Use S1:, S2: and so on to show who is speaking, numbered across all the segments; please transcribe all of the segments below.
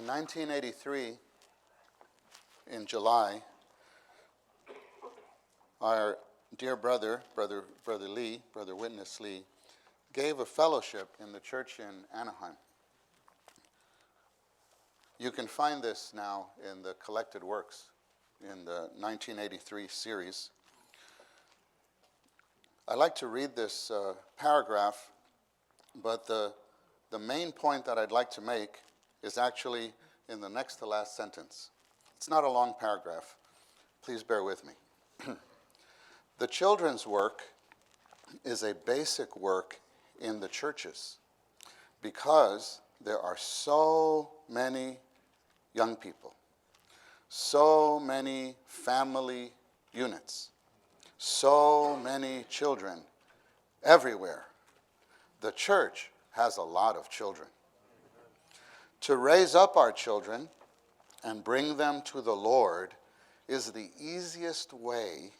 S1: In 1983, in July, our dear brother Witness Lee, gave a fellowship in the church in Anaheim. You can find this now in the collected works in the 1983 series. I'd like to read this paragraph, but the main point that I'd like to make is actually in the next to last sentence. It's not a long paragraph. Please bear with me. The children's work is a basic work in the churches because there are so many young people, so many family units, so many children everywhere. The church has a lot of children. To raise up our children and bring them to the Lord is the easiest way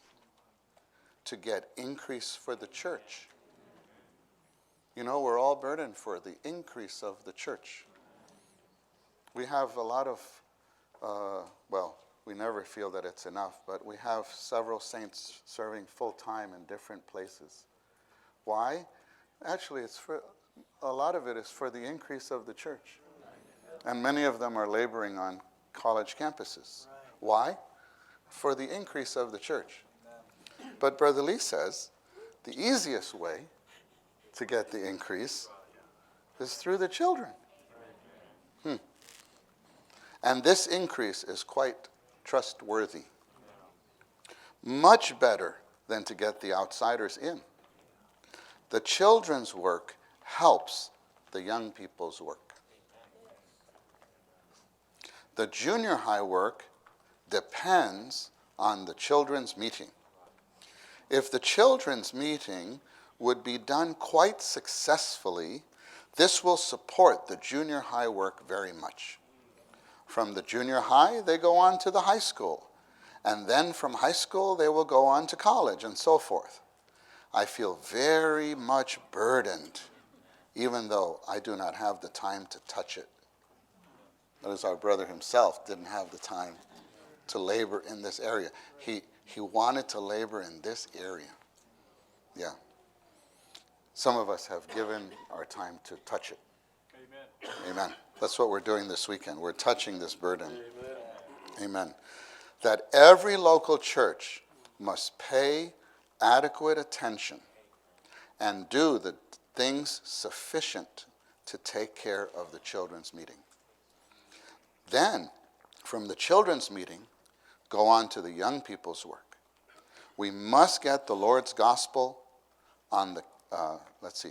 S1: to get increase for the church. You know, we're all burdened for the increase of the church. We have a lot of, we never feel that it's enough, but we have several saints serving full-time in different places. Why? Actually, a lot of it is for the increase of the church. And many of them are laboring on college campuses. Why? For the increase of the church. But Brother Lee says the easiest way to get the increase is through the children. And this increase is quite trustworthy. Much better than to get the outsiders in. The children's work helps the young people's work. The junior high work depends on the children's meeting. If the children's meeting would be done quite successfully, this will support the junior high work very much. From the junior high, they go on to the high school. And then from high school, they will go on to college and so forth. I feel very much burdened, even though I do not have the time to touch it. Notice our brother himself didn't have the time to labor in this area. He wanted to labor in this area. Yeah. Some of us have given our time to touch it. Amen. Amen. That's what we're doing this weekend. We're touching this burden. Amen. Amen. That every local church must pay adequate attention and do the things sufficient to take care of the children's meeting. Then, from the children's meeting, go on to the young people's work. We must get the Lord's gospel on the,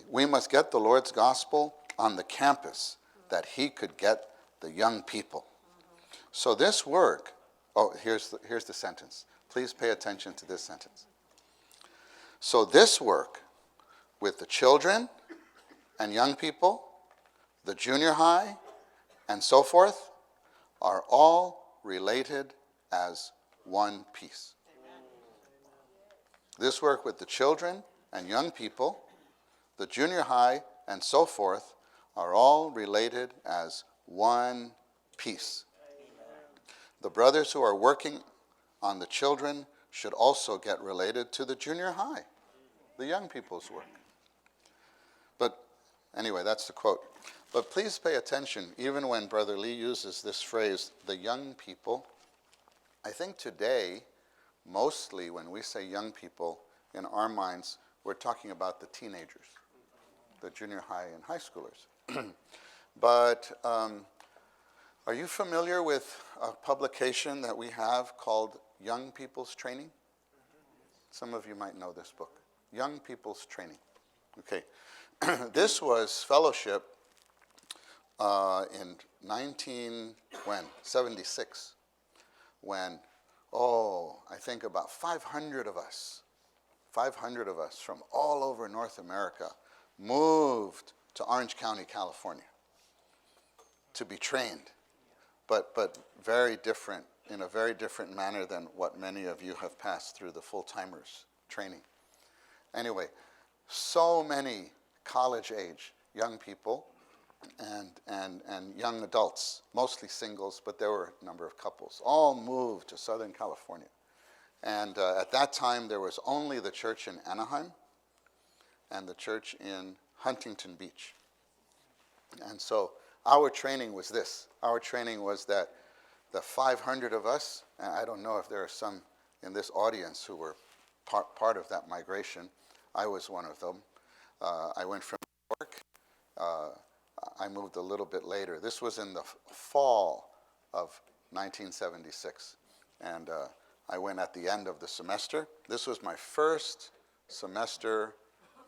S1: we must get the Lord's gospel on the campus that he could get the young people. So this work, here's the sentence. Please pay attention to this sentence. So this work with the children and young people, the junior high, and so forth, are all related as one piece. This work with the children and young people, the junior high, and so forth, are all related as one piece. The brothers who are working on the children should also get related to the junior high, the young people's work. But anyway, that's the quote. But please pay attention, even when Brother Lee uses this phrase, the young people. I think today, mostly when we say young people, in our minds, we're talking about the teenagers, the junior high and high schoolers. But are you familiar with a publication that we have called Young People's Training? Some of you might know this book, Young People's Training. Okay, this was fellowship in 1976, when, I think about 500 of us from all over North America moved to Orange County, California to be trained, but very different, in a very different manner than what many of you have passed through the full-timers training. Anyway, so many college-age young people and young adults, mostly singles, but there were a number of couples, all moved to Southern California. And at that time, there was only the church in Anaheim and the church in Huntington Beach. And so our training was this. Our training was that the 500 of us, and I don't know if there are some in this audience who were part of that migration. I was one of them. I went from New York. I moved a little bit later. This was in the fall of 1976. And I went at the end of the semester. This was my first semester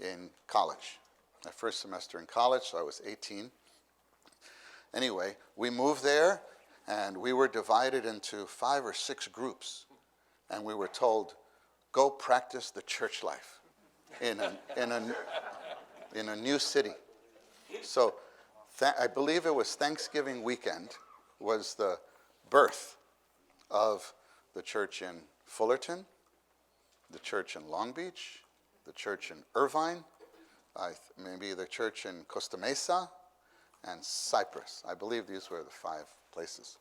S1: in college. My first semester in college, so I was 18. Anyway, we moved there, and we were divided into 5 or 6 groups. And we were told, go practice the church life in a new city. So I believe it was Thanksgiving weekend was the birth of the church in Fullerton, the church in Long Beach, the church in Irving, maybe the church in Costa Mesa, and Cypress. I believe these were the 5 places.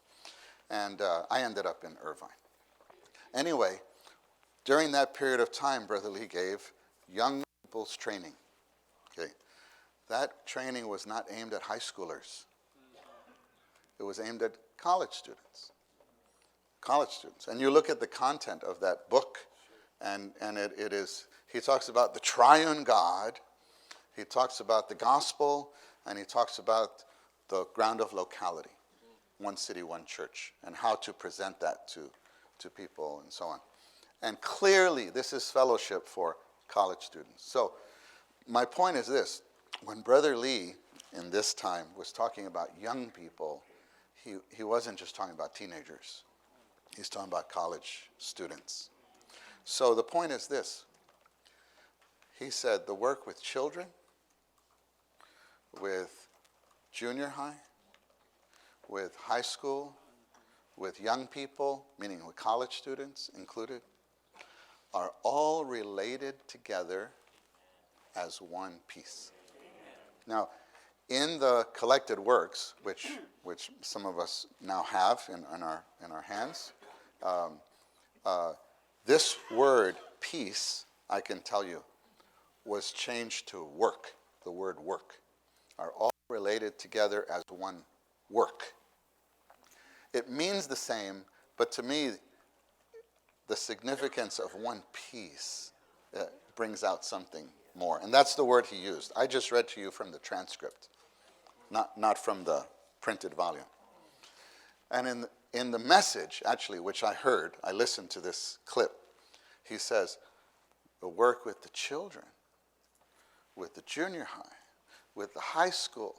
S1: And I ended up in Irving. Anyway, during that period of time, Brother Lee gave young people's training. Okay, that training was not aimed at high schoolers. It was aimed at college students. College students. And you look at the content of that book, and it is, he talks about the triune God, he talks about the gospel, and he talks about the ground of locality, one city, one church, and how to present that to people and so on. And clearly, this is fellowship for college students. So my point is this. When Brother Lee, in this time, was talking about young people, he wasn't just talking about teenagers. He's talking about college students. So the point is this. He said the work with children, with junior high, with high school, with young people, meaning with college students included, are all related together as one piece. Now, in the collected works, which some of us now have in our hands, this word peace, I can tell you, was changed to work. The word work are all related together as one work. It means the same, but to me, the significance of one piece brings out something more. And that's the word he used. I just read to you from the transcript, not from the printed volume. And in the message, actually, which I heard, I listened to this clip, he says, the work with the children, with the junior high, with the high school,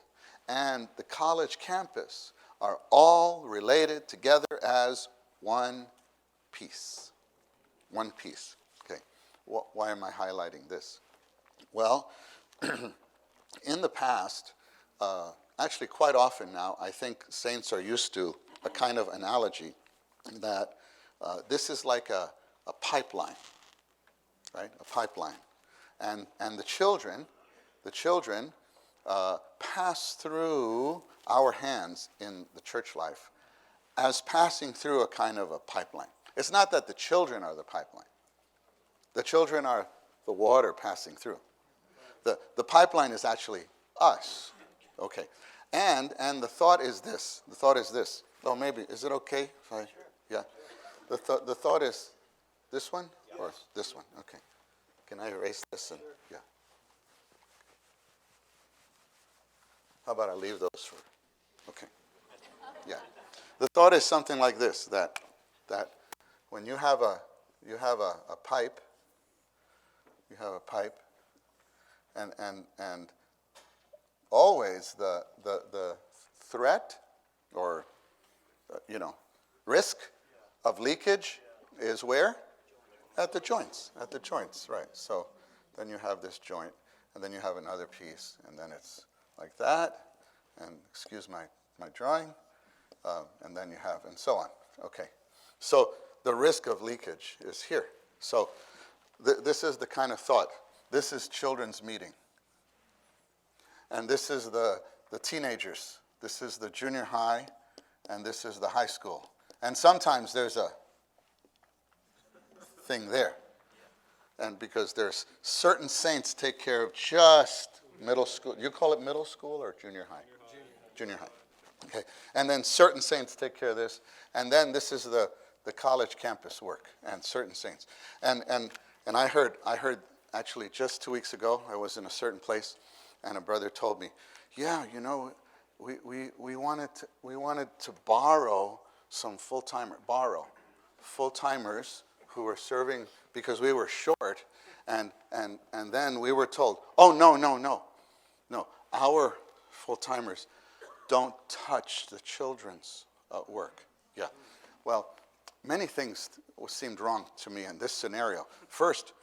S1: and the college campus are all related together as one piece. One piece. Okay. Why am I highlighting this? Well, in the past, actually quite often now, I think saints are used to a kind of analogy that this is like a pipeline, right? A pipeline. And the children pass through our hands in the church life as passing through a kind of a pipeline. It's not that the children are the pipeline. The children are the water passing through. The pipeline is actually us. Okay. And the thought is this. The thought is this. Oh, maybe, is it okay if I, yeah. The thought is this one or this one? Okay. Can I erase this? And, yeah. How about I leave those for, okay. Yeah. The thought is something like this, that when you have a pipe, and always the threat or risk of leakage is where? At the joints, right. So then you have this joint, and then you have another piece, and then it's like that, and excuse my drawing, and then you have, and so on. Okay. So the risk of leakage is here. So this is the kind of thought. This is children's meeting. And this is the the teenagers. This is the junior high, and this is the high school. And sometimes there's a thing there. And because there's certain saints take care of just middle school. You call it middle school or junior high? Junior high. Okay. And then certain saints take care of this. And then this is the college campus work and certain saints. And I heard actually just 2 weeks ago, I was in a certain place, and a brother told me, yeah, you know, we wanted to borrow some full-timers who were serving because we were short, and then we were told, oh, no, our full-timers don't touch the children's work. Yeah, well, many things seemed wrong to me in this scenario. First,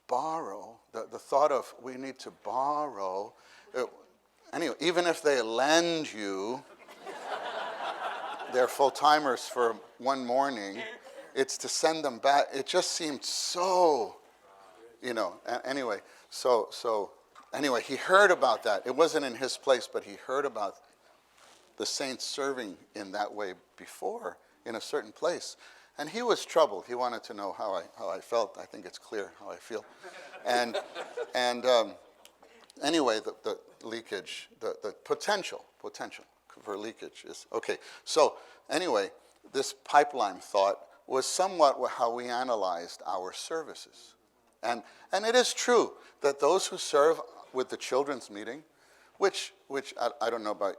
S1: borrow, the thought of we need to borrow, anyway, even if they lend you their full-timers for one morning, it's to send them back. It just seemed so, anyway. So anyway, he heard about that. It wasn't in his place, but he heard about the saints serving in that way before in a certain place. And he was troubled. He wanted to know how I felt. I think it's clear how I feel. And anyway, the leakage, the potential for leakage is, okay. So anyway, this pipeline thought was somewhat how we analyzed our services. And it is true that those who serve with the children's meeting, which I don't know about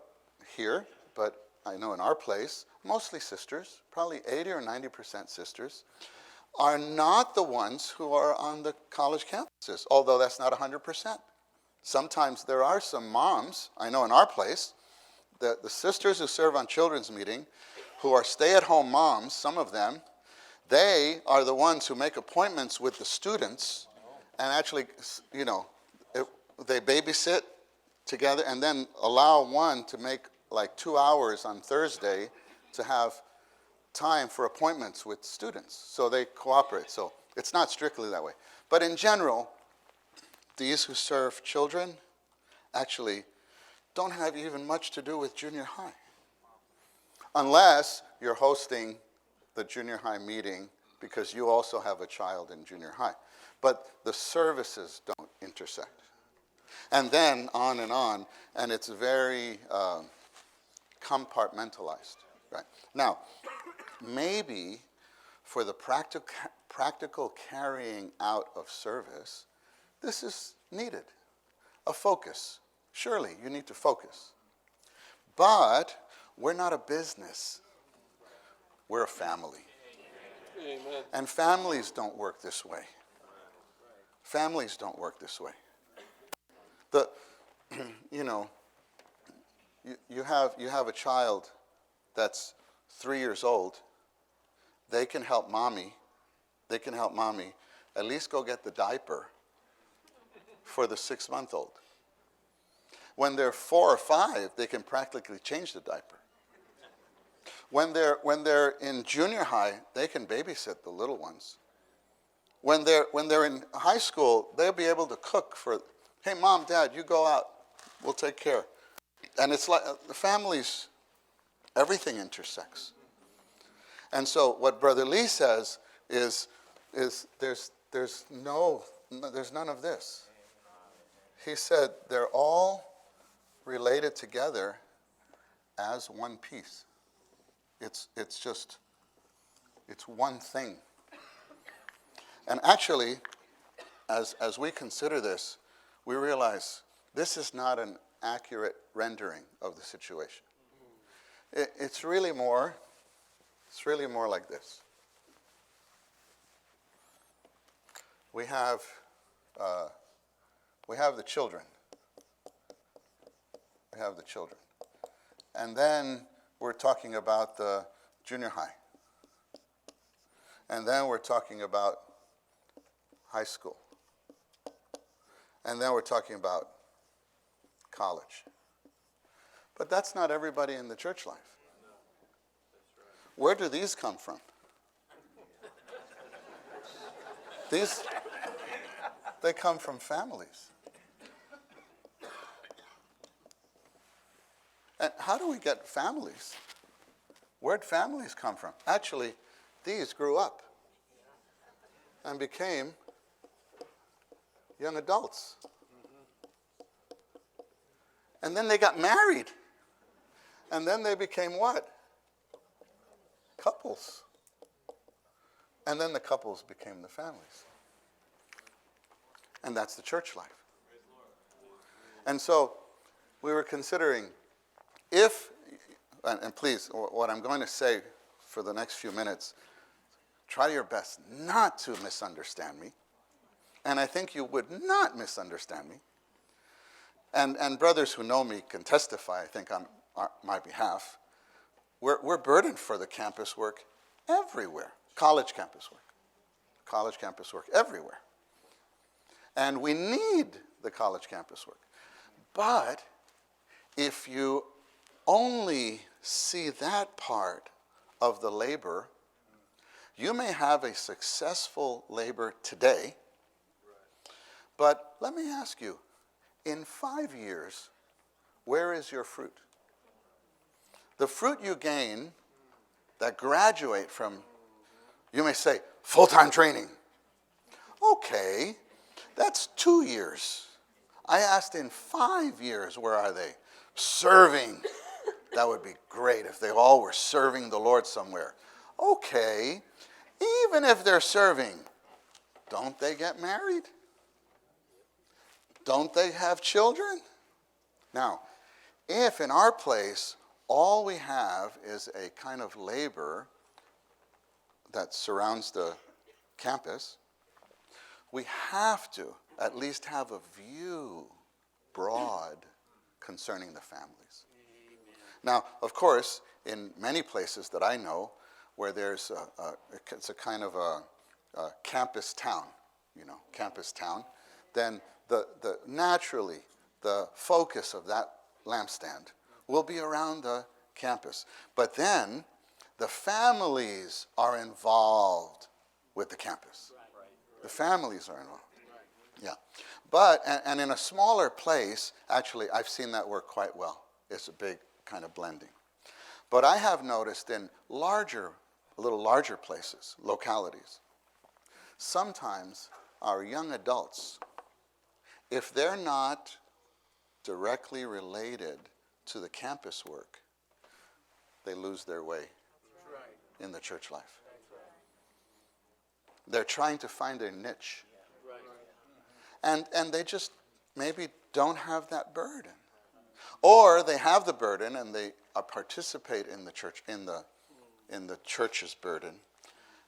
S1: here, but I know in our place, mostly sisters, probably 80 or 90% sisters, are not the ones who are on the college campuses, although that's not 100%. Sometimes there are some moms, I know in our place, the sisters who serve on children's meeting, who are stay-at-home moms, some of them, they are the ones who make appointments with the students and actually, they babysit together and then allow one to make like 2 hours on Thursday to have time for appointments with students. So they cooperate. So it's not strictly that way. But in general, these who serve children actually don't have even much to do with junior high. Unless you're hosting the junior high meeting because you also have a child in junior high. But the services don't intersect. And then on, and it's very compartmentalized. Right? Now, maybe for the practical carrying out of service, this is needed, a focus. Surely you need to focus. But we're not a business. We're a family. Amen. And families don't work this way. Families don't work this way. You have a child that's 3 years old. They can help mommy. At least go get the diaper for the 6-month-old. When they're 4 or 5, they can practically change the diaper. When they're in junior high, they can babysit the little ones. When they're in high school, they'll be able to cook for, hey, Mom, Dad, you go out. We'll take care. And it's like the families, everything intersects. And so what Brother Lee says is there's none of this. He said they're all related together as one piece. It's one thing. And actually, as we consider this, we realize this is not an accurate rendering of the situation. It's really more like this. We have the children. And then we're talking about the junior high. And then we're talking about high school. And then we're talking about college. But that's not everybody in the church life. Where do these come from? They come from families. And how do we get families? Where'd families come from? Actually, these grew up and became young adults. And then they got married. And then they became what? Couples. And then the couples became the families. And that's the church life. And so we were considering if, and please, what I'm going to say for the next few minutes, try your best not to misunderstand me. And I think you would not misunderstand me. And brothers who know me can testify, I think, on my behalf. We're burdened for the campus work everywhere. College campus work everywhere. And we need the college campus work. But if you only see that part of the labor, you may have a successful labor today, but let me ask you, in 5 years, where is your fruit? The fruit you gain that graduate from, you may say, full-time training. Okay, that's 2 years. I asked in 5 years, where are they? Serving. That would be great if they all were serving the Lord somewhere. Okay, even if they're serving, don't they get married? Don't they have children? Now, if in our place all we have is a kind of labor that surrounds the campus, we have to at least have a view broad concerning the families. Now, of course, in many places that I know where there's it's a kind of a campus town, then naturally the focus of that lampstand will be around the campus. But then the families are involved with the campus. The families are involved. Yeah. But, and in a smaller place, actually, I've seen that work quite well. It's a big kind of blending. But I have noticed in a little larger places, localities, sometimes our young adults, if they're not directly related to the campus work, they lose their way in the church life. They're trying to find their niche. And they just maybe don't have that burden. Or they have the burden and they participate in the church, in the church's burden.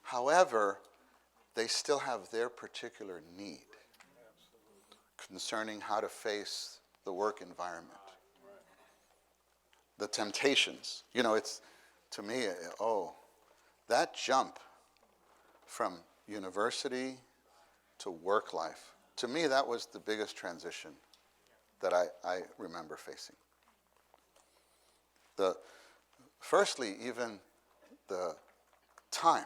S1: However, they still have their particular need concerning how to face the work environment. The temptations. It's, to me, that jump from university to work life, to me, that was the biggest transition that I remember facing. Firstly, even the time.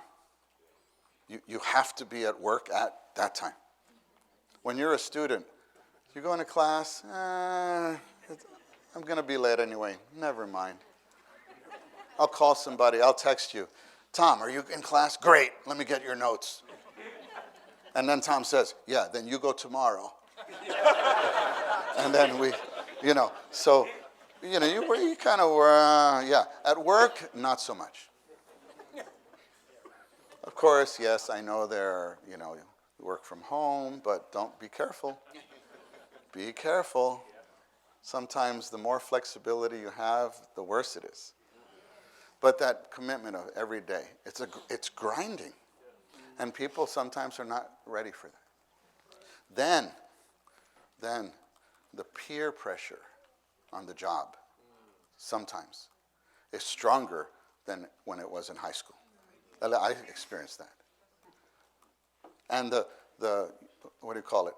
S1: You have to be at work at that time. When you're a student, you're going to class, I'm going to be late anyway. Never mind. I'll call somebody. I'll text you. Tom, are you in class? Great. Let me get your notes. And then Tom says, yeah, then you go tomorrow. And then so, you kind of were, At work, not so much. Of course, yes, I know you work from home, but don't be careful. Be careful. Sometimes the more flexibility you have, the worse it is. But that commitment of every day, it's grinding. And people sometimes are not ready for that. Then the peer pressure on the job sometimes is stronger than when it was in high school. I experienced that. And the what do you call it?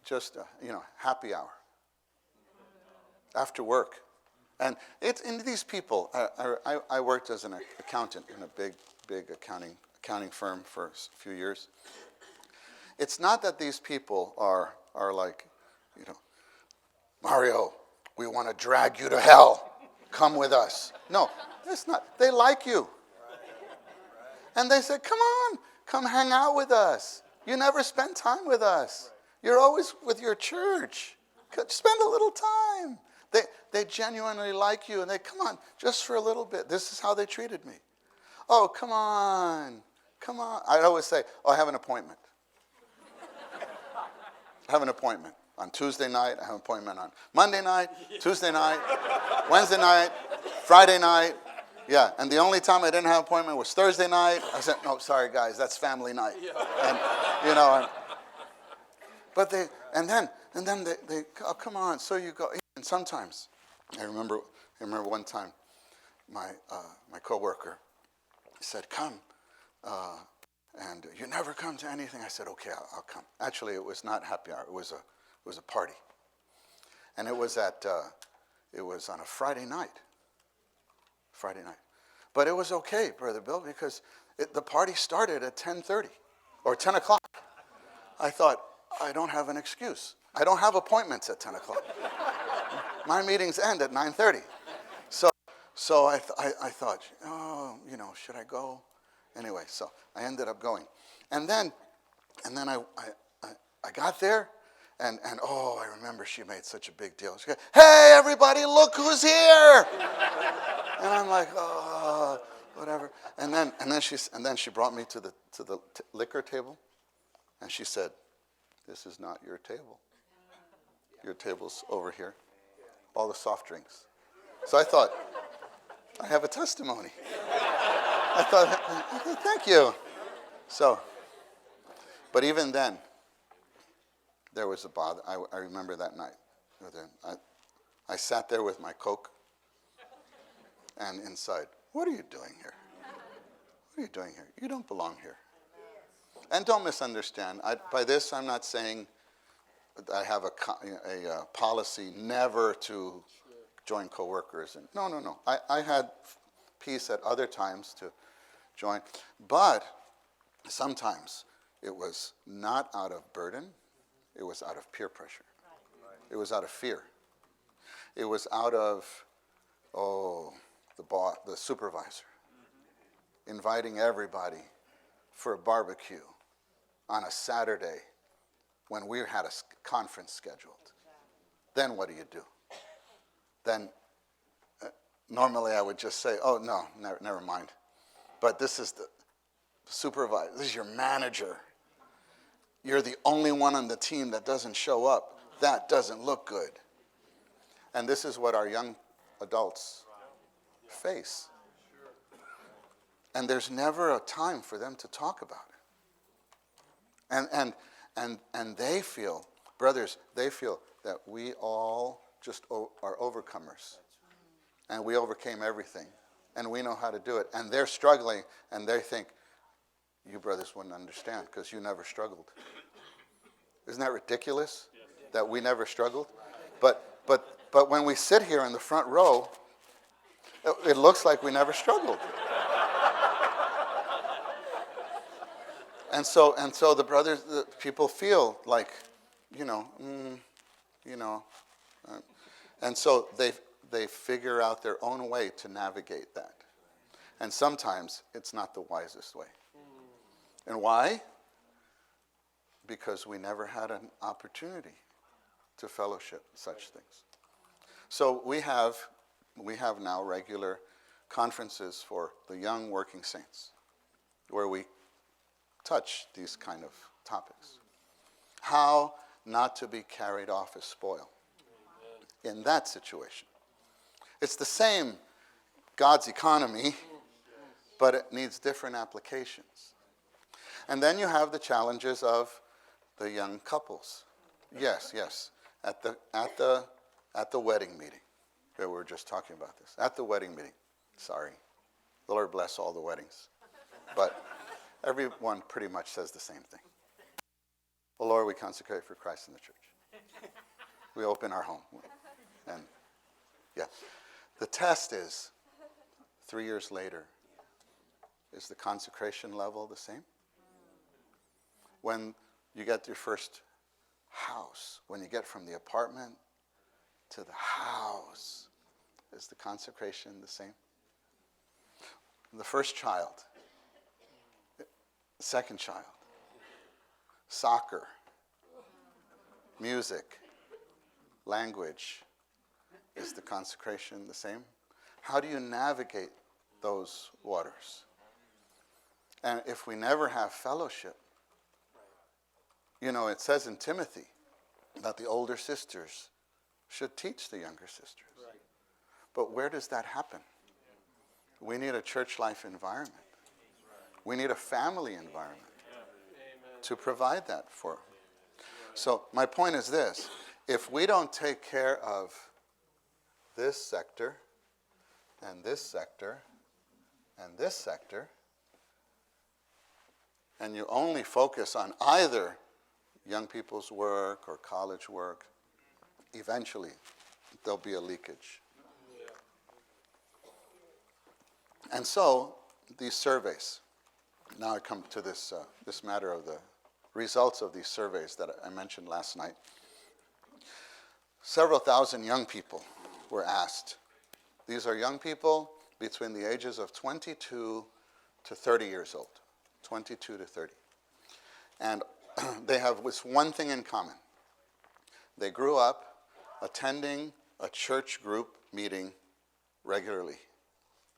S1: Just, happy hour. After work. And it's in these people. I worked as an accountant in a big accounting firm for a few years. It's not that these people are like, Mario, we want to drag you to hell. come with us. No, it's not. They like you. And they said, come on, come hang out with us. You never spend time with us. You're always with your church. Spend a little time. They genuinely like you, and they, come on, just for a little bit. This is how they treated me. Oh, come on. Come on. I'd always say, oh, I have an appointment. I have an appointment on Tuesday night. I have an appointment on Monday night, Tuesday night, Wednesday night, Friday night. Yeah, and the only time I didn't have an appointment was Thursday night. I said, no, sorry, guys, that's family night. And, you know, but they, and then they, oh, come on, so you go. And sometimes, I remember one time, my coworker said, come, and you never come to anything. I said, okay, I'll come. Actually, it was not happy hour. It was a party, and it was on a Friday night. But it was okay, Brother Bill, because the party started at 10:30 or 10 o'clock. I thought, I don't have an excuse. I don't have appointments at 10 o'clock. My meetings end at 9:30. So I thought, oh, you know, should I go? Anyway, so I ended up going. And then I got there, and oh, I remember she made such a big deal. She goes, hey, everybody, look who's here. And I'm like, oh, whatever. And then she brought me to the liquor table, and she said, this is not your table. Your table's over here. All the soft drinks. So I thought, I have a testimony. I thought, thank you. So, but even then, there was a bother. I remember that night. I sat there with my Coke, and inside, what are you doing here? What are you doing here? You don't belong here. And don't misunderstand. By this, I'm not saying I have a policy never to join coworkers. And no. I had peace at other times to join. But sometimes it was not out of burden. It was out of peer pressure. It was out of fear. It was out of, the supervisor inviting everybody for a barbecue on a Saturday when we had a conference scheduled. Then what do? Then normally I would just say, oh, no, never mind. But this is the supervisor. This is your manager. You're the only one on the team that doesn't show up. That doesn't look good. And this is what our young adults face. And there's never a time for them to talk about it. And they feel, brothers, they feel that we all just are overcomers. And we overcame everything. And we know how to do it. And they're struggling, and they think, you brothers wouldn't understand because you never struggled. Isn't that ridiculous that we never struggled? But when we sit here in the front row, it looks like we never struggled. And so the brothers, the people feel like, and so they figure out their own way to navigate that. And sometimes it's not the wisest way. And why? Because we never had an opportunity to fellowship such things. So we have now regular conferences for the young working saints where we touch these kind of topics. How not to be carried off as spoil in that situation. It's the same God's economy, but it needs different applications. And then you have the challenges of the young couples. Yes. At the wedding meeting. We were just talking about this. At the wedding meeting. Sorry. The Lord bless all the weddings. But everyone pretty much says the same thing. Oh Lord, we consecrate for Christ in the church. We open our home. And the test is 3 years later, is the consecration level the same? When you get your first house, when you get from the apartment to the house, Is the consecration the same? The first child, second child, soccer, music, language. Is the consecration the same? How do you navigate those waters? And if we never have fellowship, it says in Timothy that the older sisters should teach the younger sisters. Right. But where does that happen? We need a church life environment. We need a family environment to provide that for. So my point is this. If we don't take care of this sector, and this sector, and this sector, and you only focus on either young people's work or college work, eventually there'll be a leakage. And so these surveys, now I come to this matter of the results of these surveys that I mentioned last night. Several thousand young people were asked. These are young people between the ages of 22 to 30 years old, 22 to 30. And they have this one thing in common. They grew up attending a church group meeting regularly,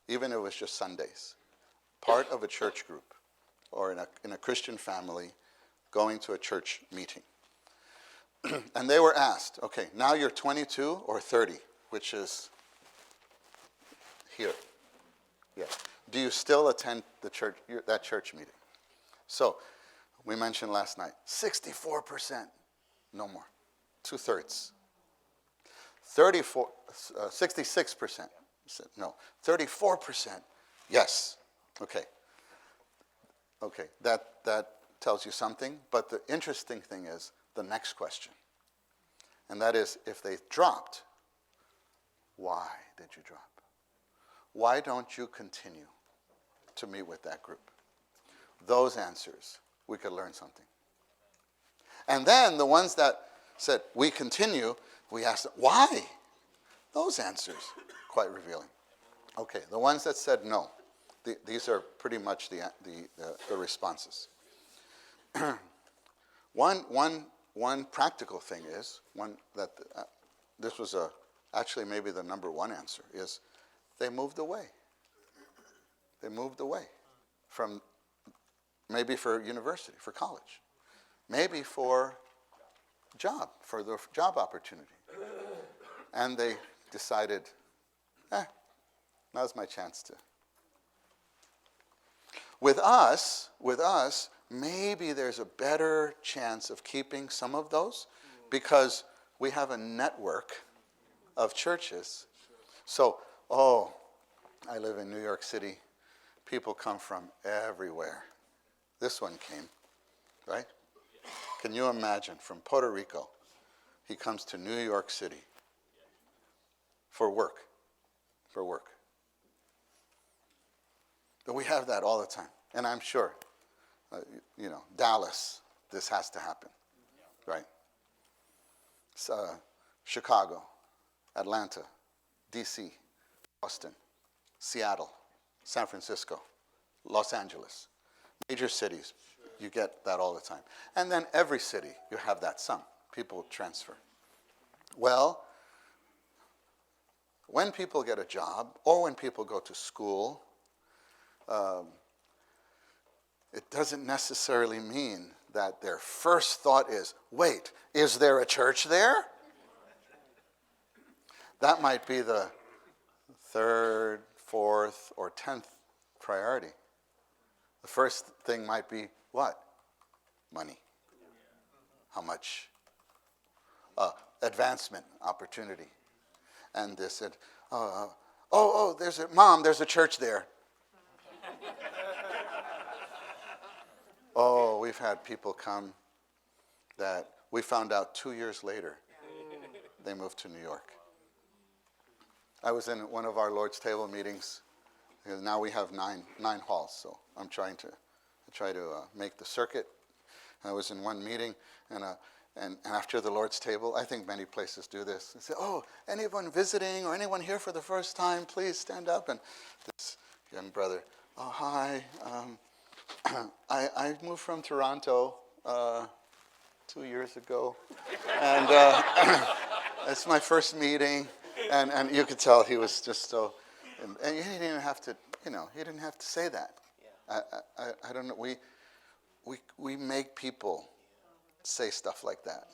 S1: even if it was just Sundays. Part of a church group or in a Christian family going to a church meeting. And they were asked, okay, now you're 22 or 30, which is here. Yeah. Do you still attend that church meeting? So, we mentioned last night, 64%, no more, 2/3. 66%, no, 34%, yes. Okay, that tells you something, but the interesting thing is the next question. And that is, if they dropped, why did you drop? Why don't you continue to meet with that group? Those answers, we could learn something. And then the ones that said, we continue, we asked them, why? Those answers, quite revealing. Okay, the ones that said no, these are pretty much the responses. One practical thing is, this was actually maybe the number one answer, is they moved away. They moved away from, maybe for university, for college, maybe for the job opportunity. And they decided, now's my chance to. With us, maybe there's a better chance of keeping some of those because we have a network of churches. So, I live in New York City. People come from everywhere. This one came, right? Can you imagine, from Puerto Rico, he comes to New York City for work. But we have that all the time. And I'm sure, Dallas, this has to happen, right? Chicago, Atlanta, D.C., Boston, Seattle, San Francisco, Los Angeles. Major cities, you get that all the time. And then every city, you have that some. People transfer. Well, when people get a job or when people go to school, it doesn't necessarily mean that their first thought is, wait, is there a church there? That might be the third, fourth, or 10th priority. The first thing might be what? Money. How much? Advancement, opportunity. And they said, Mom, there's a church there. We've had people come that we found out 2 years later they moved to New York. I was in one of our Lord's Table meetings. Because now we have nine halls, so I'm trying to make the circuit. I was in one meeting, and And after the Lord's table, I think many places do this. They say, oh, anyone visiting or anyone here for the first time, please stand up. And this young brother, oh, hi. I moved from Toronto 2 years ago. And it's my first meeting. And you could tell he was just so, and he didn't even have to, he didn't have to say that. I don't know. We make people say stuff like that.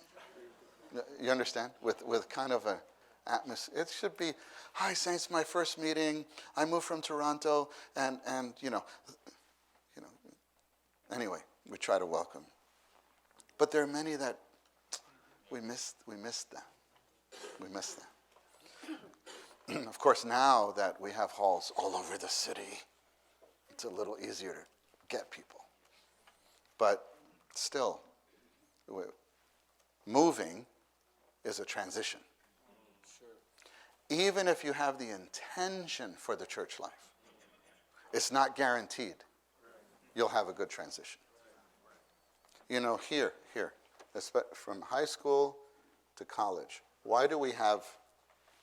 S1: You understand? With kind of an atmosphere. It should be, hi, Saints, my first meeting. I moved from Toronto, and anyway, we try to welcome. But there are many that we missed them. We missed them. Of course, now that we have halls all over the city, it's a little easier to get people. But still, moving is a transition. Sure. Even if you have the intention for the church life, it's not guaranteed you'll have a good transition. Here, from high school to college, why do we have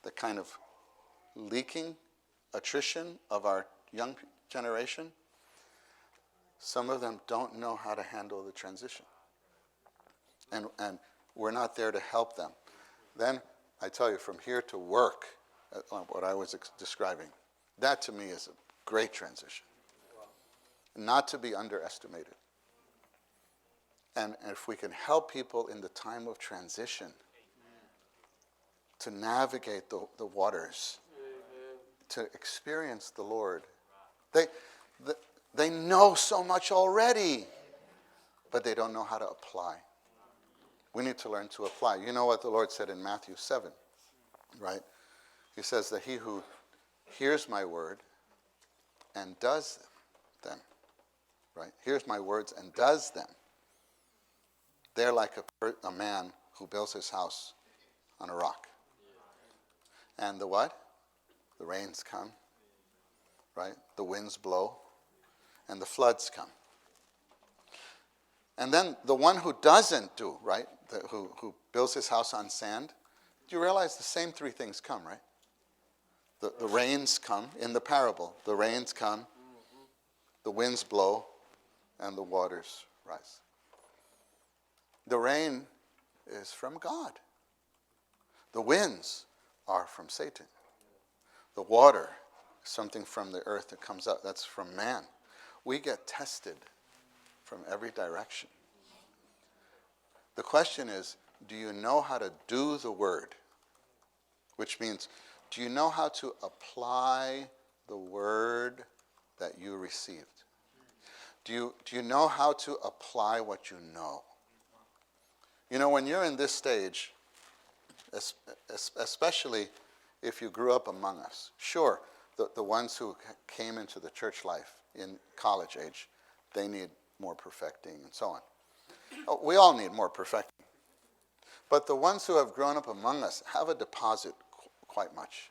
S1: the kind of leaking attrition of our young generation? Some of them don't know how to handle the transition. And we're not there to help them. Then, I tell you, from here to work, what I was describing, that to me is a great transition. Not to be underestimated. And if we can help people in the time of transition to navigate the waters, to experience the Lord. They know so much already, but they don't know how to apply. We need to learn to apply. You know what the Lord said in Matthew 7, right? He says that he who hears my word and does them, right? Hears my words and does them. They're like a man who builds his house on a rock. And the what? The rains come, right? The winds blow, and the floods come. And then the one who doesn't do, right? Who builds his house on sand, do you realize the same three things come, right? The rains come in the parable. The rains come, the winds blow, and the waters rise. The rain is from God. The winds are from Satan. The water is something from the earth that comes up. That's from man. We get tested from every direction. The question is, do you know how to do the word? Which means, do you know how to apply the word that you received? Do you know how to apply what you know? When you're in this stage, especially if you grew up among us, sure, the ones who came into the church life in college age, they need more perfecting and so on. We all need more perfecting. But the ones who have grown up among us have a deposit quite much.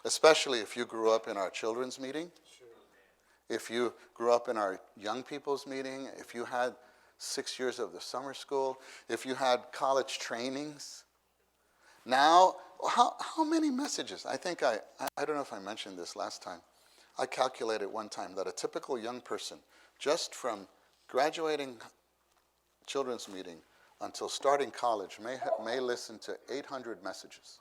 S1: Especially if you grew up in our children's meeting, if you grew up in our young people's meeting, if you had 6 years of the summer school, if you had college trainings. Now, how many messages? I think I don't know if I mentioned this last time. I calculated one time that a typical young person, just from graduating children's meeting until starting college, may listen to 800 messages.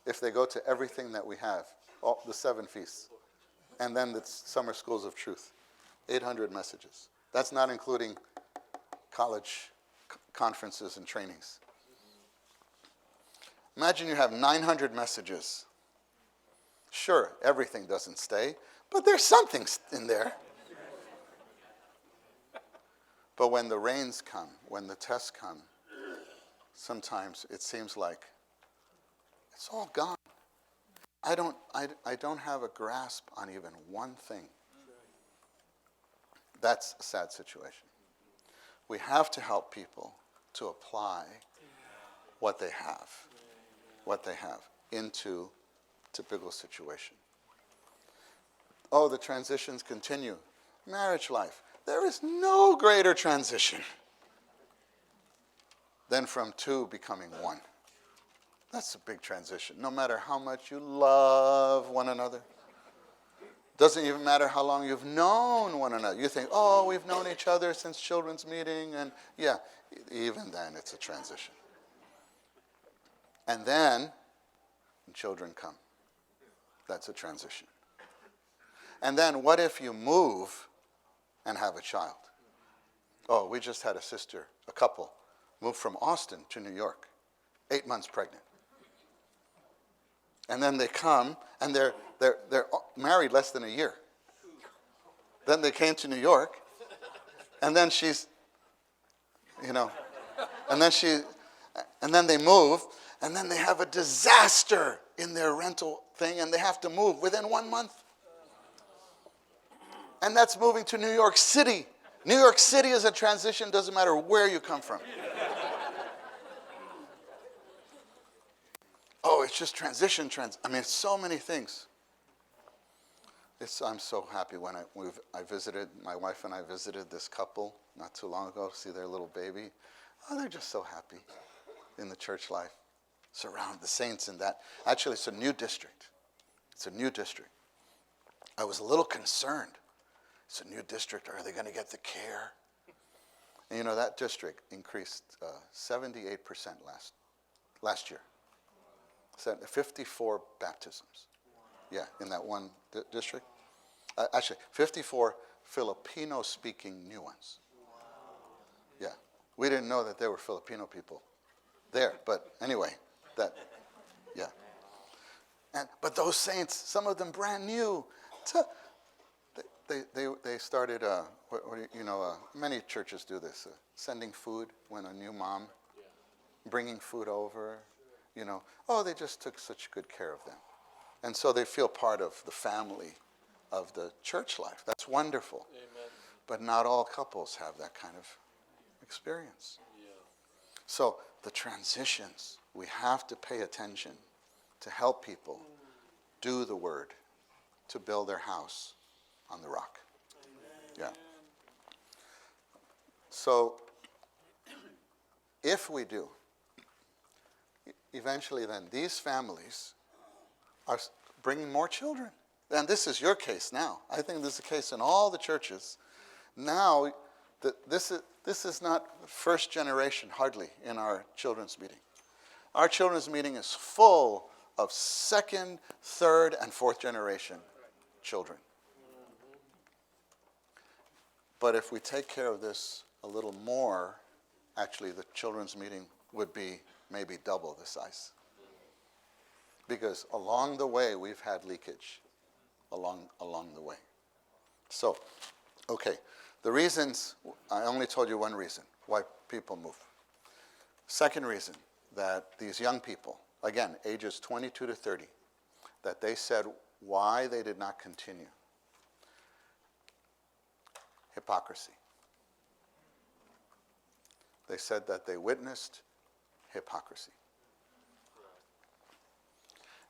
S1: If they go to everything that we have, all the 7 feasts, and then the summer schools of truth, 800 messages. That's not including college conferences and trainings. Imagine you have 900 messages. Sure, everything doesn't stay, but there's something in there. But when the rains come, when the tests come, sometimes it seems like it's all gone. I don't have a grasp on even one thing. That's a sad situation. We have to help people to apply what they have into typical situation. Oh, the transitions continue. Marriage life. There is no greater transition. then from two becoming one. That's a big transition. No matter how much you love one another, doesn't even matter how long you've known one another. You think, oh, we've known each other since children's meeting, and yeah, even then it's a transition. And then children come. That's a transition. And then what if you move and have a child? Oh, we just had a couple, move from Austin to New York, 8 months pregnant. And then they come, and they're married less than a year. Then they came to New York, and then she's, and then they move, and then they have a disaster in their rental thing, and they have to move within 1 month. And that's moving to New York City. New York City is a transition, doesn't matter where you come from. Oh, it's just transition. It's so many things. I'm so happy when my wife and I visited this couple not too long ago to see their little baby. Oh, they're just so happy in the church life. Surround the saints in that. Actually, it's a new district. I was a little concerned. It's a new district. Are they going to get the care? And that district increased 78% last year. 54 baptisms. Yeah, in that one district. Actually, 54 Filipino-speaking new ones. Yeah, we didn't know that there were Filipino people there, but anyway, but those saints, some of them brand new. They started. Many churches do this, sending food when a new mom, bringing food over. They just took such good care of them. And so they feel part of the family of the church life. That's wonderful.
S2: Amen.
S1: But not all couples have that kind of experience.
S2: Yeah.
S1: So the transitions, we have to pay attention to help people do the word, to build their house on the rock. Amen. Yeah. So if we do, eventually then these families are bringing more children. And this is your case now. I think this is the case in all the churches. Now, this is not first generation hardly in our children's meeting. Our children's meeting is full of second, third, and fourth generation children. But if we take care of this a little more, actually the children's meeting would be maybe double the size. Because along the way, we've had leakage along the way. So, okay, the reasons, I only told you one reason why people move. Second reason, that these young people, again, ages 22 to 30, that they said why they did not continue. Hypocrisy. They said that they witnessed hypocrisy.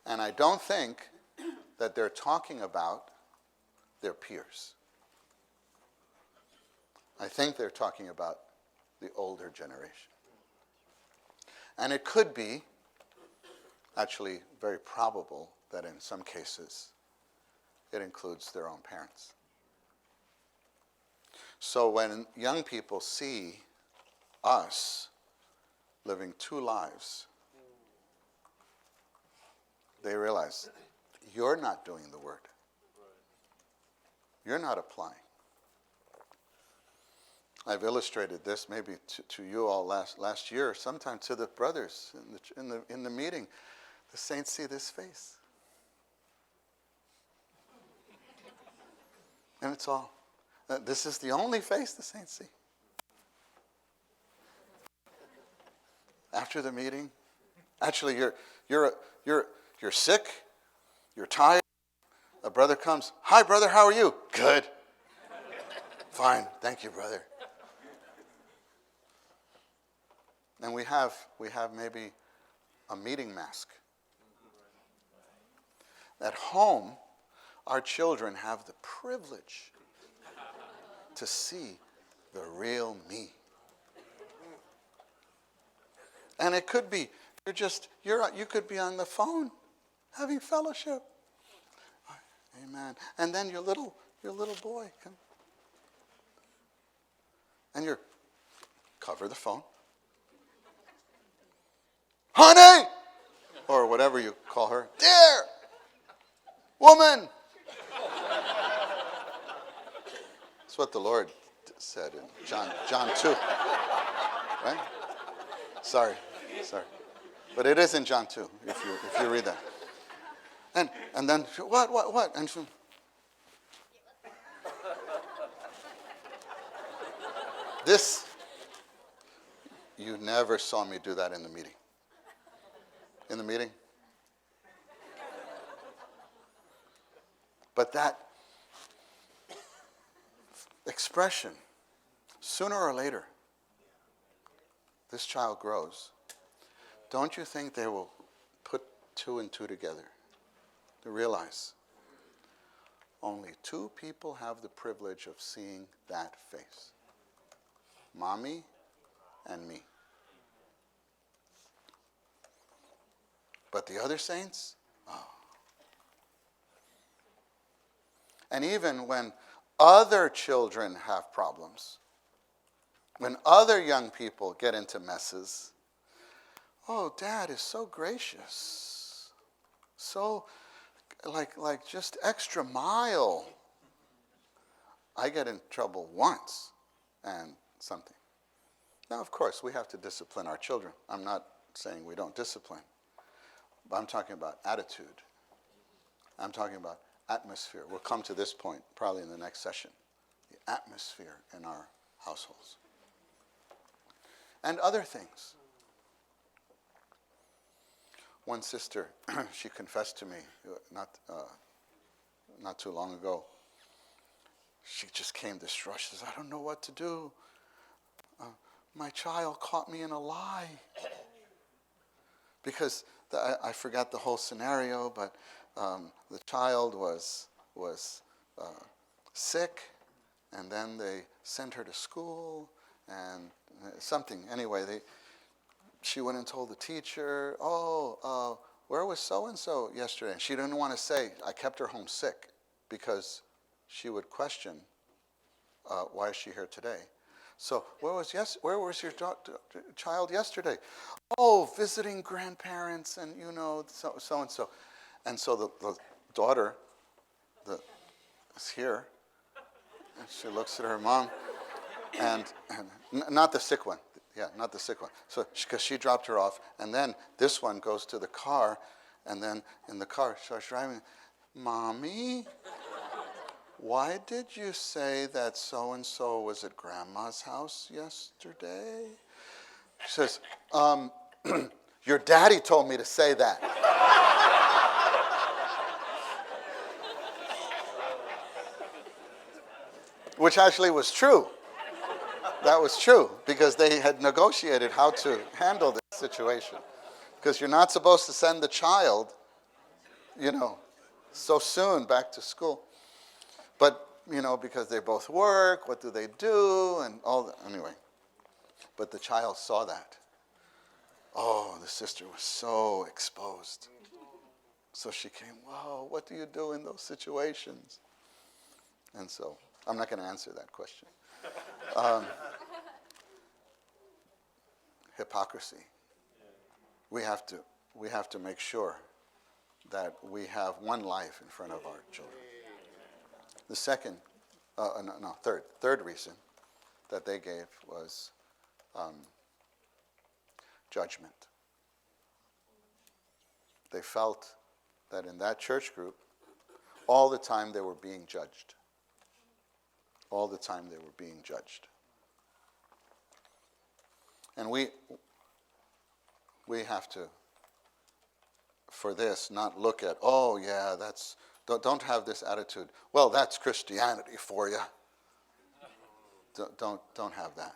S1: And I don't think that they're talking about their peers. I think they're talking about the older generation. And it could be, actually very probable, that in some cases it includes their own parents. So when young people see us living two lives, they realize you're not doing the word. You're not applying. I've illustrated this maybe to you all last year, sometime to the brothers in the meeting. The saints see this face. And it's all. This is the only face the saints see. After the meeting, actually you're sick, you're tired. A brother comes, "Hi brother, how are you?" "Good." "Fine, thank you, brother." And we have maybe a meeting mask. At home, our children have the privilege to see the real me. And it could be, you could be on the phone having fellowship. Amen. And then your little boy comes. And you cover the phone. Honey! Or whatever you call her. Dear! Woman! That's what the Lord said in John 2. Right? Sorry. But it is in John 2, if you read that. And then, what? And she, this, you never saw me do that in the meeting. In the meeting? But that expression, sooner or later, this child grows. Don't you think they will put two and two together to realize only two people have the privilege of seeing that face? Mommy and me. But the other saints? Oh. And even when other children have problems, when other young people get into messes, oh, Dad is so gracious. So, like just extra mile. I get in trouble once and something. Now, of course, we have to discipline our children. I'm not saying we don't discipline. But I'm talking about attitude. I'm talking about atmosphere. We'll come to this point probably in the next session. The atmosphere in our households. And other things. One sister, she confessed to me not too long ago. She just came distraught. She says, I don't know what to do. My child caught me in a lie. Because I forgot the whole scenario, but the child was sick, and then they sent her to school, and something. Anyway, she went and told the teacher, where was so-and-so yesterday? And she didn't want to say. I kept her home sick because she would question, why is she here today? So where was your child yesterday? Oh, visiting grandparents and so-and-so. And so the daughter is here, and she looks at her mom, and not the sick one. Yeah, not the sick one. So because she dropped her off, and then this one goes to the car, and then in the car starts driving. Mommy, why did you say that so-and-so was at Grandma's house yesterday? She says, your daddy told me to say that. Which actually was true. That was true, because they had negotiated how to handle this situation. Because you're not supposed to send the child, so soon back to school. But, because they both work, what do they do? And all that. Anyway. But the child saw that. Oh, the sister was so exposed. So she came, wow, what do you do in those situations? And so, I'm not going to answer that question. Hypocrisy. We have to make sure that we have one life in front of our children. The third reason that they gave was judgment. They felt that in that church group, all the time they were being judged. All the time they were being judged. And we have to, for this, not look at, don't have this attitude. Well, that's Christianity for you. Don't have that.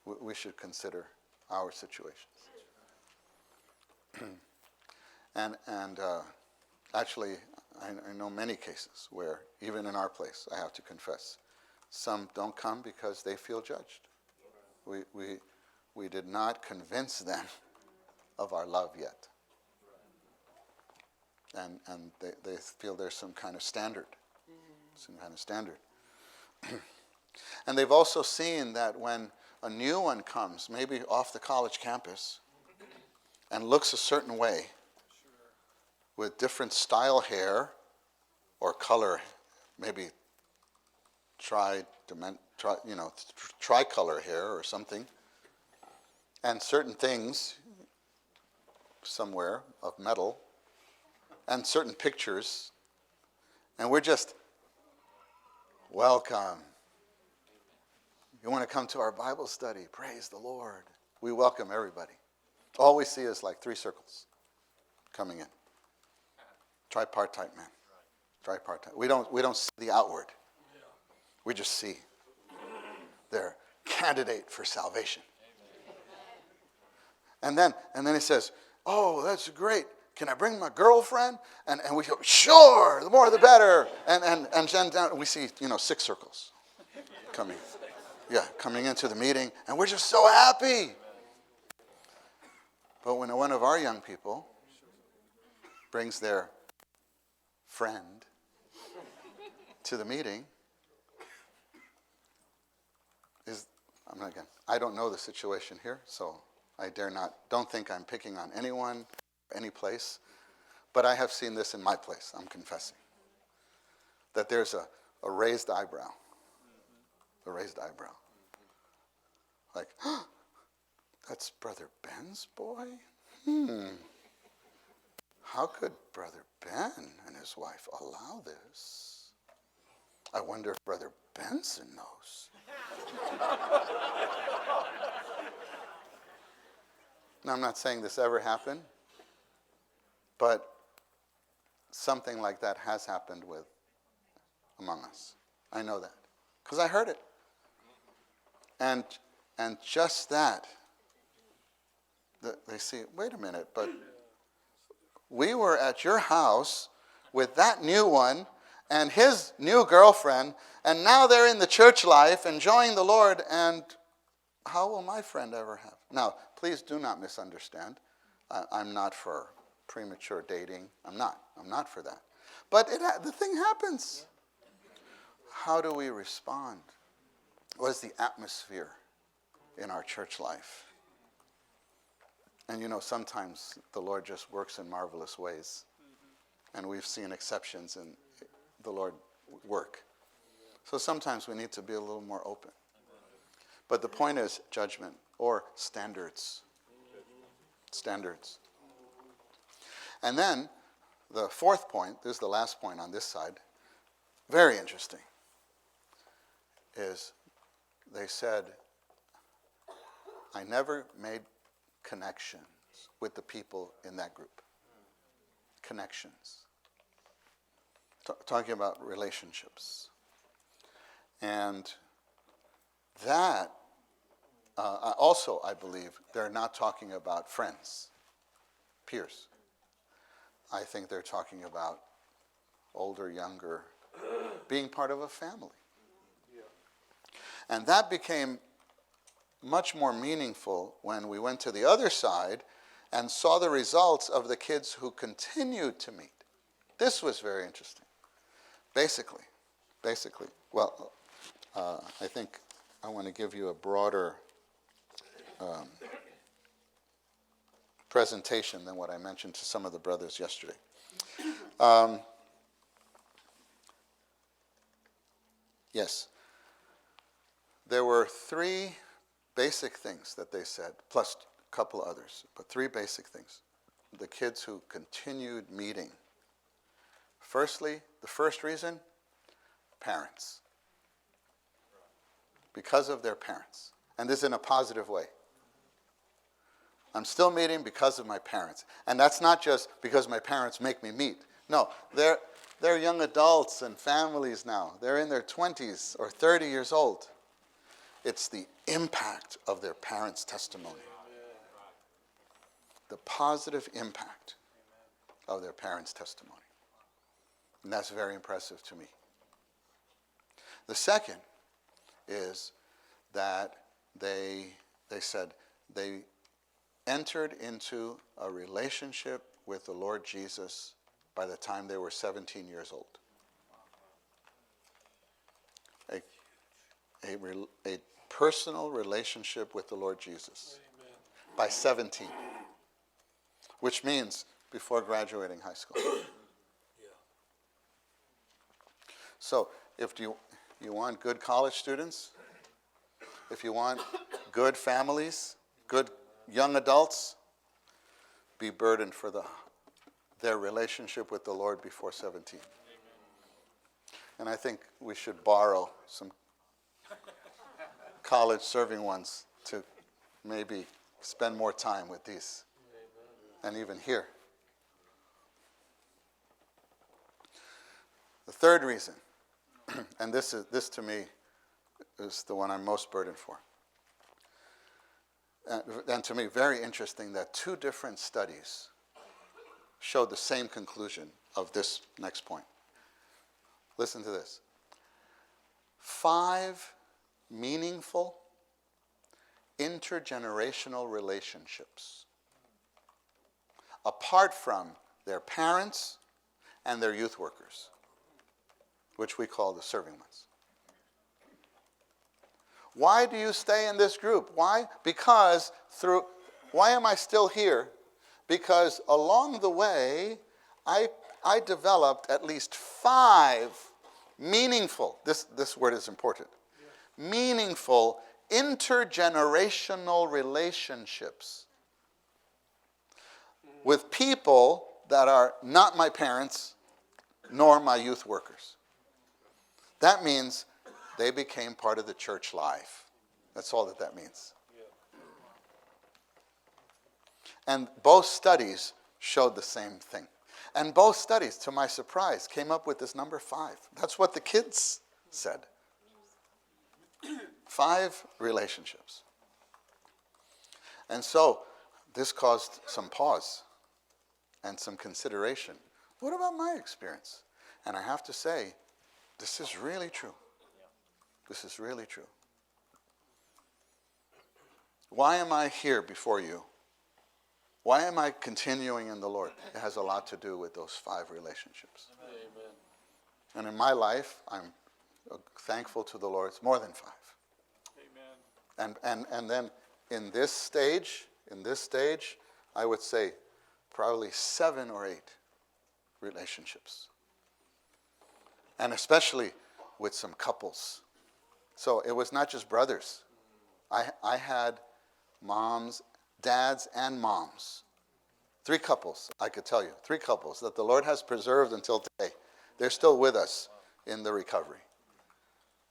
S1: We should consider our situations. and actually, I know many cases where, even in our place, I have to confess, some don't come because they feel judged. we did not convince them of our love yet. And they feel there's some kind of standard. Some kind of standard. And they've also seen that when a new one comes, maybe off the college campus, and looks a certain way, with different style hair or color, maybe tricolor hair or something, and certain things somewhere of metal, and certain pictures, and we're just, welcome. You want to come to our Bible study? Praise the Lord. We welcome everybody. All we see is like 3 circles coming in. Tripartite man. Tripartite. We don't see the outward. We just see their candidate for salvation. And then he says, oh, that's great. Can I bring my girlfriend? And we go, sure, the more the better. And then down, we see, 6 circles coming. Yeah, coming into the meeting. And we're just so happy. But when one of our young people brings their friend to the meeting, I don't know the situation here, so I don't think I'm picking on anyone, any place, but I have seen this in my place, I'm confessing. That there's a raised eyebrow. A raised eyebrow. Like, that's Brother Ben's boy? How could Brother Ben and his wife allow this? I wonder if Brother Benson knows. Now, I'm not saying this ever happened, but something like that has happened among us. I know that, because I heard it. And just that, they see, wait a minute, but we were at your house with that new one and his new girlfriend, and now they're in the church life enjoying the Lord, and how will my friend ever have? Now, please do not misunderstand. I'm not for premature dating. I'm not for that. But the thing happens. How do we respond? What is the atmosphere in our church life? And sometimes the Lord just works in marvelous ways. And we've seen exceptions in the Lord work. So sometimes we need to be a little more open. But the point is judgment or standards. Standards. And then the 4th point, this is the last point on this side, very interesting, is they said, I never made connections with the people in that group. Connections. Talking about relationships. And that, also, I believe, they're not talking about friends, peers. I think they're talking about older, younger, being part of a family. And that became much more meaningful when we went to the other side and saw the results of the kids who continued to meet. This was very interesting. Basically, well, I think I want to give you a broader presentation than what I mentioned to some of the brothers yesterday. Yes. There were 3 basic things that they said, plus a couple others, but 3 basic things. The kids who continued meeting. Firstly, the first reason, parents. Because of their parents. And this in a positive way. I'm still meeting because of my parents. And that's not just because my parents make me meet. No, they're young adults and families now. They're in their 20s or 30 years old. It's the impact of their parents' testimony. The positive impact of their parents' testimony. And that's very impressive to me. The second is that they said they entered into a relationship with the Lord Jesus by the time they were 17 years old. A personal relationship with the Lord Jesus. Amen. By 17, which means before graduating high school. Yeah. So if you want good college students, if you want good families, good young adults, be burdened for their relationship with the Lord before 17. Amen. And I think we should borrow some college serving ones to maybe spend more time with these. Amen. And even here. The third reason, and this to me is the one I'm most burdened for. And to me, very interesting that two different studies showed the same conclusion of this next point. Listen to this. 5 meaningful intergenerational relationships apart from their parents and their youth workers, which we call the serving ones. Why do you stay in this group? Why? Why am I still here? Because along the way, I developed at least 5 meaningful, this word is important, meaningful intergenerational relationships with people that are not my parents nor my youth workers. That means they became part of the church life. That's all that means. And both studies showed the same thing. And both studies, to my surprise, came up with this number 5. That's what the kids said. 5 relationships. And so this caused some pause and some consideration. What about my experience? And I have to say, this is really true. This is really true. Why am I here before you? Why am I continuing in the Lord? It has a lot to do with those 5 relationships. Amen. And in my life, I'm thankful to the Lord. It's more than 5. Amen. And then in this stage, I would say probably 7 or 8 relationships. And especially with some couples. So it was not just brothers. I had moms, dads, and moms. 3 couples, I could tell you. 3 couples that the Lord has preserved until today. They're still with us in the recovery.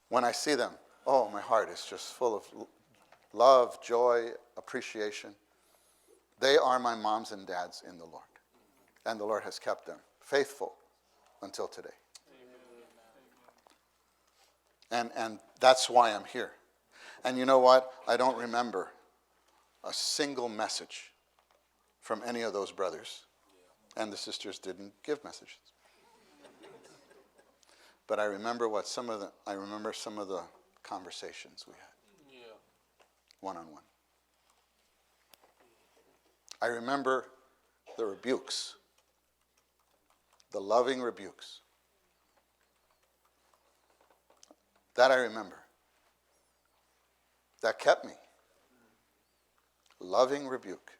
S1: When I see them, oh, my heart is just full of love, joy, appreciation. They are my moms and dads in the Lord. And the Lord has kept them faithful until today. And that's why I'm here. And you know what? I don't remember a single message from any of those brothers. And the sisters didn't give messages. But I remember some of the conversations we had. Yeah. One-on-one. I remember the rebukes. The loving rebukes. That I remember. That kept me. Loving rebuke.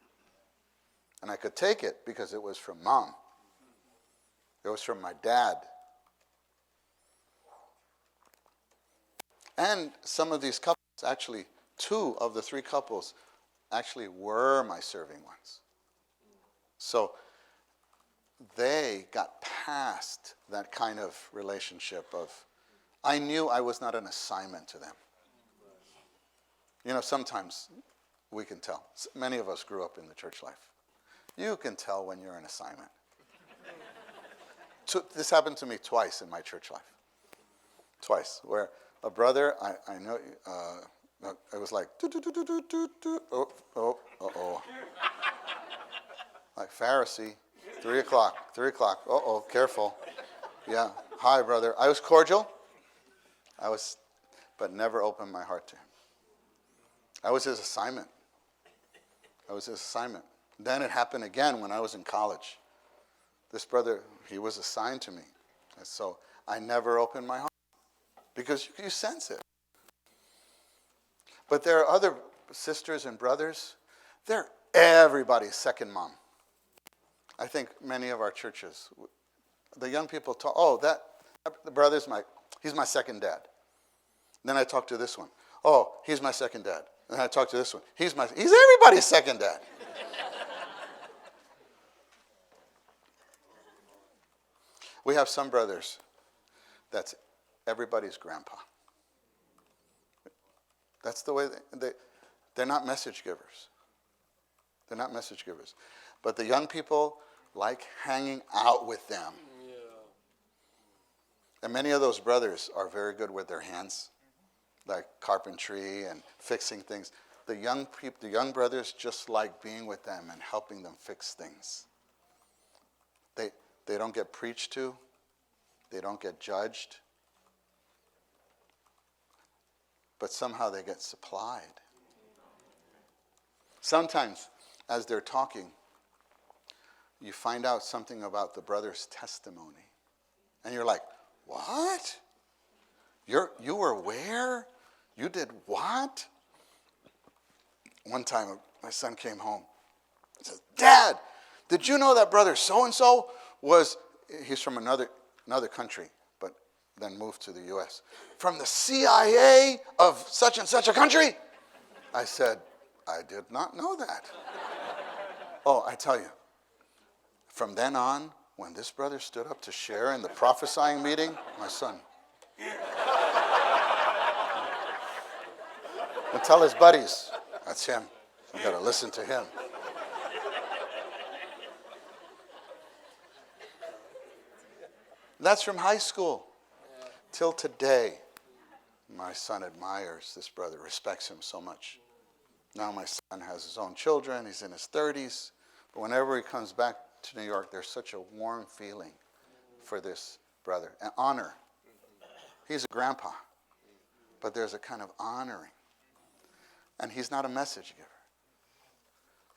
S1: And I could take it because it was from mom. It was from my dad. And some of these couples, actually 2 of the 3 couples, actually were my serving ones. So they got past that kind of relationship of, I knew I was not an assignment to them. You know, sometimes we can tell. Many of us grew up in the church life. You can tell when you're an assignment. This happened to me twice in my church life. Twice, where a brother, I know, it was like, uh-oh. Like Pharisee, 3 o'clock, uh-oh, careful. Yeah, hi, brother. I was cordial. But never opened my heart to him. I was his assignment. That was his assignment. Then it happened again when I was in college. This brother, he was assigned to me. And so I never opened my heart because you sense it. But there are other sisters and brothers. They're everybody's second mom. I think many of our churches, the young people talk, the brother's he's my second dad. Then I talk to this one. Oh, he's my second dad. And I talk to this one. He's everybody's second dad. We have some brothers that's everybody's grandpa. That's the way they're not message givers. They're not message givers. But the young people like hanging out with them. Yeah. And many of those brothers are very good with their hands, like carpentry and fixing things. The young brothers just like being with them and helping them fix things. They don't get preached to. They don't get judged. But somehow they get supplied. Sometimes, as they're talking, you find out something about the brother's testimony. And you're like, what? You were where? You did what? One time, my son came home. He says, Dad, did you know that brother so-and-so he's from another country, but then moved to the U.S. From the CIA of such and such a country? I said, I did not know that. Oh, I tell you, from then on, when this brother stood up to share in the prophesying meeting, my son. And tell his buddies, that's him. You got to listen to him. That's from high school till today. My son admires this brother, respects him so much. Now my son has his own children. He's in his 30s. But whenever he comes back to New York, there's such a warm feeling for this brother. And honor. He's a grandpa. But there's a kind of honoring. And he's not a message giver.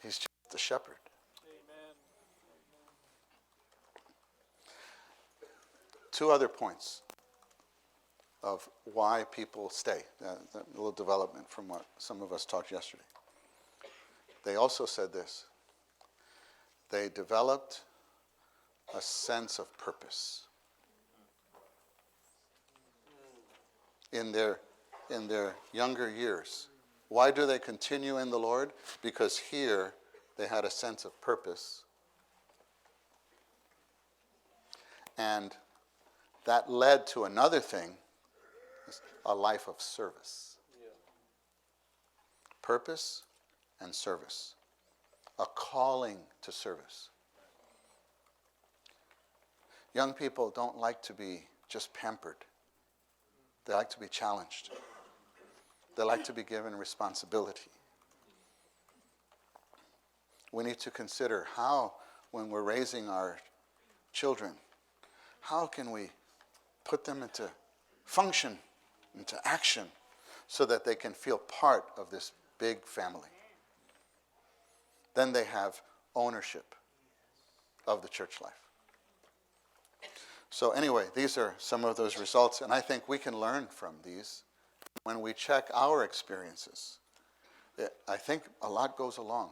S1: He's just a shepherd. Amen. Two other points of why people stay. A little development from what some of us talked yesterday. They also said this. They developed a sense of purpose. In their younger years. Why do they continue in the Lord? Because here they had a sense of purpose. And that led to another thing, a life of service. Yeah. Purpose and service. A calling to service. Young people don't like to be just pampered. They like to be challenged. They like to be given responsibility. We need to consider how, when we're raising our children, how can we put them into function, into action, so that they can feel part of this big family. Then they have ownership of the church life. So anyway, these are some of those results, and I think we can learn from these when we check our experiences. I think a lot goes along.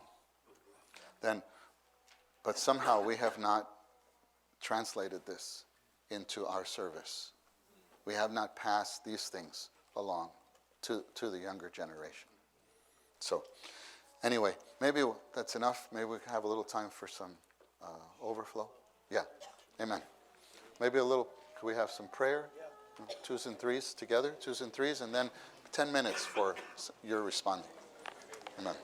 S1: But somehow we have not translated this into our service. We have not passed these things along to the younger generation. So anyway, maybe that's enough. Maybe we can have a little time for some overflow. Yeah, amen. Maybe could we have some prayer? Twos and threes together, twos and threes, and then 10 minutes for your responding. Amen.